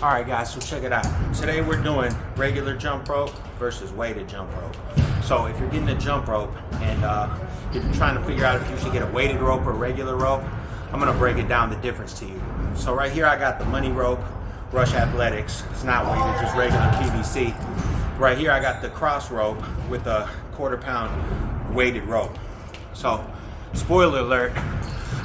All right, guys, so check it out. Today we're doing regular jump rope versus weighted jump rope. So if you're getting a jump rope and you're trying to figure out if you should get a weighted rope or regular rope, I'm gonna break it down the difference to you. So right here I got the money rope, Rush Athletics. It's not weighted, just regular PVC. Right here I got the cross rope with a 1/4 pound weighted rope. So spoiler alert,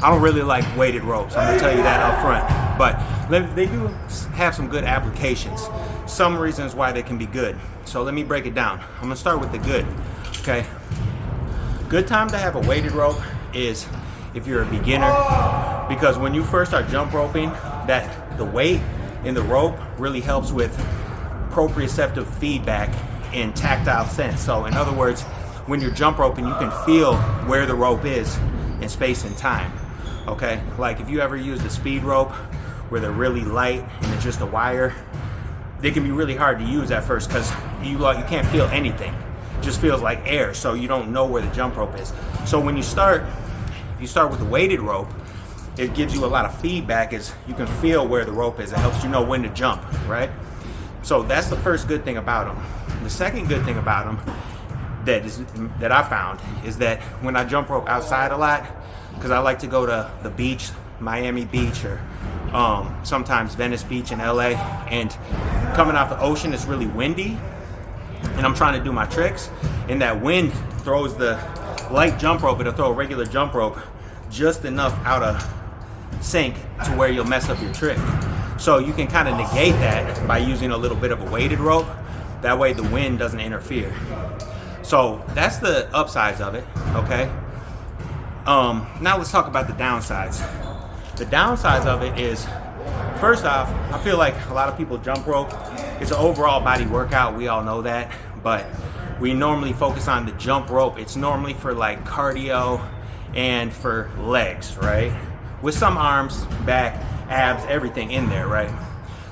I don't really like weighted ropes. I'm gonna tell you that up front. But they do have some good applications. Some reasons why they can be good. So let me break it down. I'm gonna start with the good, okay? Good time to have a weighted rope is if you're a beginner, because when you first start jump roping, the weight in the rope really helps with proprioceptive feedback and tactile sense. So in other words, when you're jump roping, you can feel where the rope is in space and time, okay? Like if you ever used a speed rope where they're really light and it's just a wire, they can be really hard to use at first because you can't feel anything. It just feels like air, so you don't know where the jump rope is. So when you start, if you start with a weighted rope, it gives you a lot of feedback as you can feel where the rope is. It helps you know when to jump, right? So that's the first good thing about them. The second good thing about them that I found is that when I jump rope outside a lot, because I like to go to the beach, Miami Beach, or sometimes Venice Beach in LA, and coming off the ocean it's really windy and I'm trying to do my tricks, and that wind throws the light jump rope, it'll throw a regular jump rope just enough out of sync to where you'll mess up your trick. So you can kind of negate that by using a little bit of a weighted rope. That way the wind doesn't interfere. So that's the upsides of it, okay? Now let's talk about the downsides. The downsides of it is, first off, I feel like a lot of people jump rope. It's an overall body workout, we all know that, but we normally focus on the jump rope. It's normally for like cardio and for legs, right? With some arms, back, abs, everything in there, right?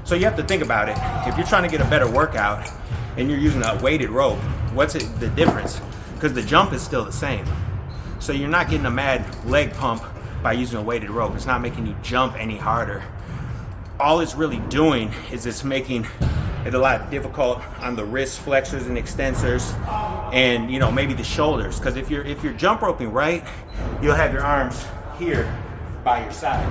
So you have to think about it. If you're trying to get a better workout and you're using a weighted rope, what's the difference? Because the jump is still the same. So you're not getting a mad leg pump by using a weighted rope. It's not making you jump any harder. All it's really doing is it's making it a lot difficult on the wrist flexors and extensors, and maybe the shoulders. Because if you're jump roping right, you'll have your arms here by your side.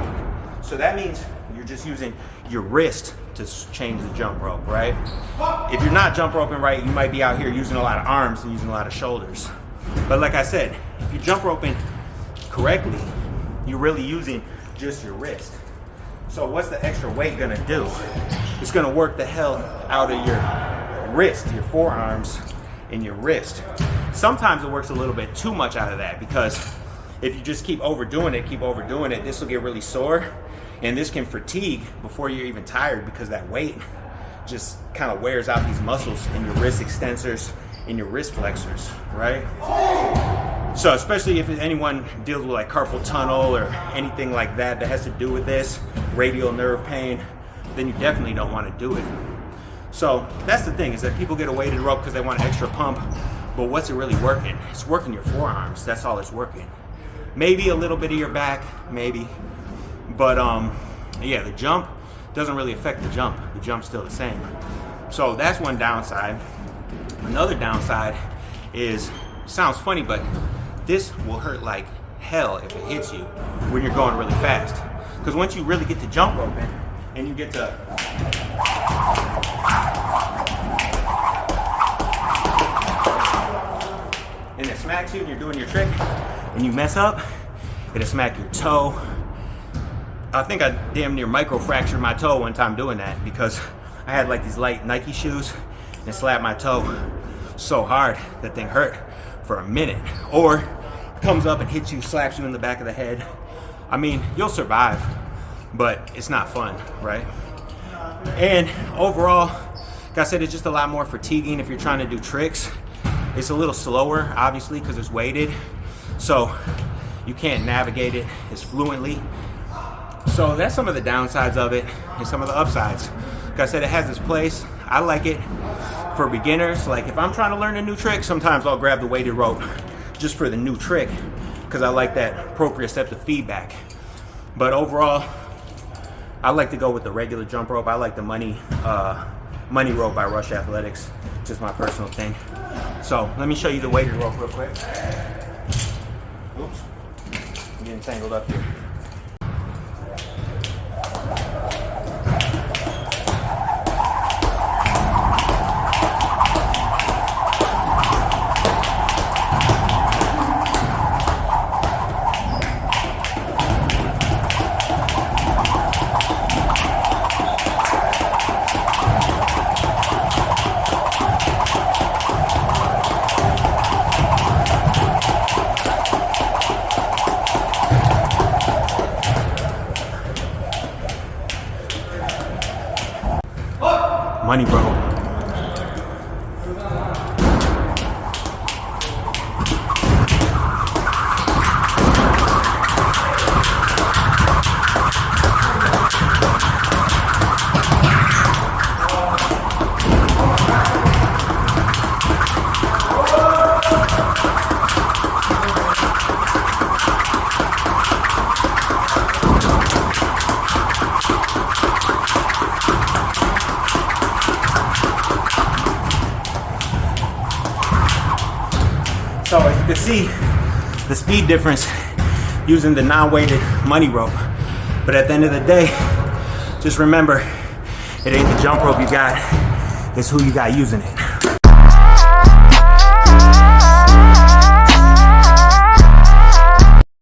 So that means you're just using your wrist to change the jump rope, right? If you're not jump roping right, you might be out here using a lot of arms and using a lot of shoulders. But like I said, if you're jump roping correctly, you're really using just your wrist. So what's the extra weight gonna do? It's gonna work the hell out of your wrist, your forearms, and your wrist. Sometimes it works a little bit too much out of that, because if you just keep overdoing it, this will get really sore, and this can fatigue before you're even tired, because that weight just kind of wears out these muscles in your wrist extensors and your wrist flexors, right? So especially if anyone deals with like carpal tunnel or anything like that has to do with this, radial nerve pain, then you definitely don't want to do it. So that's the thing, is that people get a weighted rope because they want an extra pump, but what's it really working? It's working your forearms, that's all it's working. Maybe a little bit of your back, maybe. But yeah, the jump doesn't really affect the jump. The jump's still the same. So that's one downside. Another downside is, sounds funny, but this will hurt like hell if it hits you when you're going really fast. Because once you really get to jump roping and you get to and it smacks you and you're doing your trick and you mess up, it'll smack your toe. I think I damn near micro-fractured my toe one time doing that, because I had like these light Nike shoes and slapped my toe so hard that thing hurt for a minute. Or comes up and hits you, slaps you in the back of the head. I mean, you'll survive, but it's not fun, right? And overall, like I said, it's just a lot more fatiguing if you're trying to do tricks. It's a little slower, obviously, because it's weighted, so you can't navigate it as fluently. So that's some of the downsides of it and some of the upsides. Like I said, it has its place. I like it for beginners. Like if I'm trying to learn a new trick, sometimes I'll grab the weighted rope just for the new trick, because I like that proprioceptive feedback. But overall, I like to go with the regular jump rope. I like the money rope by Rush Athletics. Just my personal thing. So let me show you the weighted rope real quick. Oops, I'm getting tangled up here. Money rope. So as you can see, the speed difference using the non-weighted money rope. But at the end of the day, just remember, it ain't the jump rope you got, it's who you got using it.